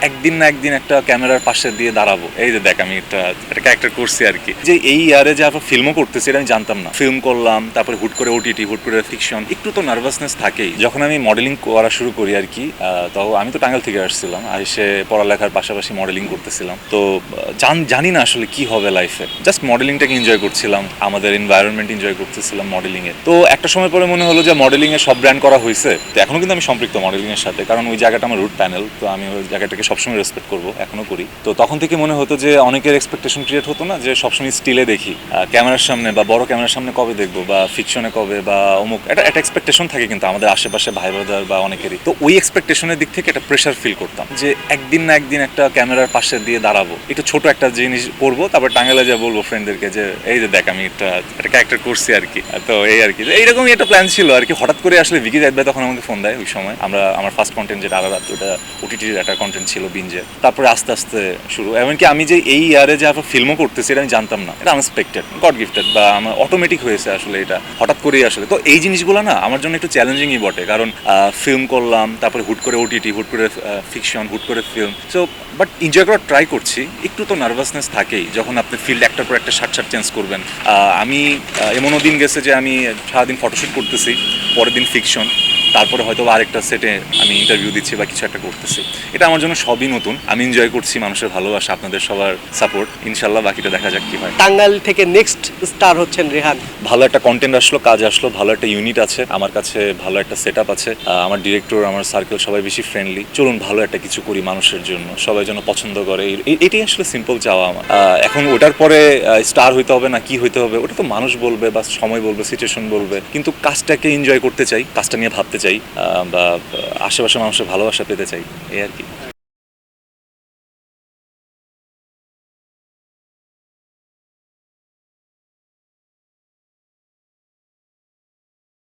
একদিন না একদিন একটা ক্যামেরার পাশে দিয়ে দাঁড়াবো, এই যে দেখ আমি একটা ক্যারেক্টার করছি আর কি। যে এই ইয়ারে যে আবার ফিল্মও করতেছি এটা আমি জানতাম না। ফিল্ম করলাম, তারপরে হুট করে ওটিটি, হুট করে ফিকশন, একটু তো নার্ভাসনেস থাকেই। যখন আমি মডেলিং করা শুরু করি আর কি, তো আমি তো টাঙ্গাইল থেকে আসছিলাম, এসে পড়ালেখার পাশাপাশি মডেলিং করতেছিলাম। তো জানি না আসলে কি হবে লাইফে, জাস্ট মডেলিংটাকে এনজয় করছিলাম, আমাদের এনভায়রনমেন্ট এনজয় করতেছিলাম মডেলিং এর। তো একটা সময় পরে মনে হলো যে মডেলিং এর সব ব্র্যান্ড করা হয়েছে, তো এখনো কিন্তু আমি সম্পৃক্ত মডেলিং এর সাথে, কারণ ওই জায়গাটা আমার রুট প্যানেল, তো আমি ওই জায়গাটাকে সবসময় রেসপেক্ট করবো, এখনো করি। তো তখন থেকে মনে হতো যে অনেকের এক্সপেকটেশন ক্রিয়েট হতো না যে সবসময় স্টিলে দেখি, ক্যামেরার সামনে বা বড় ক্যামেরার সামনে কবে দেখবো, বা ফিকশনে কবে, বা অমুক একটা এক্সপেকটেশন থাকে কিন্তু আমাদের আশেপাশে ভাই ব্রাদার বা অনেকেরই। তো ওই এক্সপেকটেশনের দিক থেকে একটা প্রেশার ফিল করতাম যে একদিন না একদিন একটা ক্যামেরার পাশে দিয়ে দাঁড়াবো, একটু ছোট একটা জিনিস করবো, তারপর টাঙ্গাইলে যা বলবো ফ্রেন্ডদেরকে যে এই যে দেখ আমি একটা ক্যারেক্টার করছি আর কি। তো এই আর কি, এইরকমই একটা প্ল্যান ছিল আর কি। হঠাৎ করে আসলে ভিকি জাহিদ ভাই তখন আমাকে ফোন দেয়। ওই সময় আমার ফার্স্ট কন্টেন্ট যেটা আলাদা, ওটা ওটিটির একটা কন্টেন্ট ছিল বিঞ্জে। তারপরে আস্তে আস্তে শুরু, এমনকি আমি যে এই ইয়ারে যে আবার ফিল্মও করতেছি এটা আমি জানতাম না। এটা আনএক্সপেক্টেড, গড গিফটেড, বা আমার অটোমেটিক হয়েছে আসলে, এটা হঠাৎ করেই আসলে। তো এই জিনিসগুলো না আমার জন্য একটু চ্যালেঞ্জিংই বটে, কারণ ফিল্ম করলাম, তারপরে হুট করে ওটিটি, হুট করে ফিকশন, হুট করে ফিল্ম। সো বাট এনজয় করার ট্রাই করছি। একটু তো নার্ভাসনেস থাকেই যখন আপনি ফিল্ড একটার পর একটা শার্ট চেঞ্জ করবেন। আমি এমনও দিন গেছে যে আমি সারাদিন ফটোশ্যুট করতেছি, পরের দিন ফিকশন, তারপরে হয়তো আরেকটা সেটে আমি ইন্টারভিউ দিচ্ছি বা কিছু একটা করতেছি। এটা আমার জন্য সবই নতুন, আমি এনজয় করছি, মানুষের ভালোবাসা, আপনাদের সবার সাপোর্ট, ইনশাল্লাহ বাকিটা দেখা যাক কি হয়। টাঙ্গাইল থেকে নেক্সট স্টার হচ্ছেন রেহান। ভালো একটা কন্টেন্ট আসলো, কাজ আসলো, ভালো একটা ইউনিট আছে আমার কাছে, ভালো একটা সেট আপ আছে, আমার ডিরেক্টর, আমার সার্কেল সবাই বেশি ফ্রেন্ডলি। চলুন ভালো একটা কিছু করি মানুষের জন্য, সবাই যেন পছন্দ করে, এটাই আসলে সিম্পল চাওয়া আমার। এখন ওটার পরে স্টার হইতে হবে না কি হইতে হবে, ওটা তো মানুষ বলবে বা সময় বলবে, সিচুয়েশন বলবে, কিন্তু কাজটাকে এনজয় করতে চাই, কাজটা নিয়ে ভাবতে চাই, বা আশেপাশে মানুষের ভালোবাসা পেতে চাই, এই আর কি।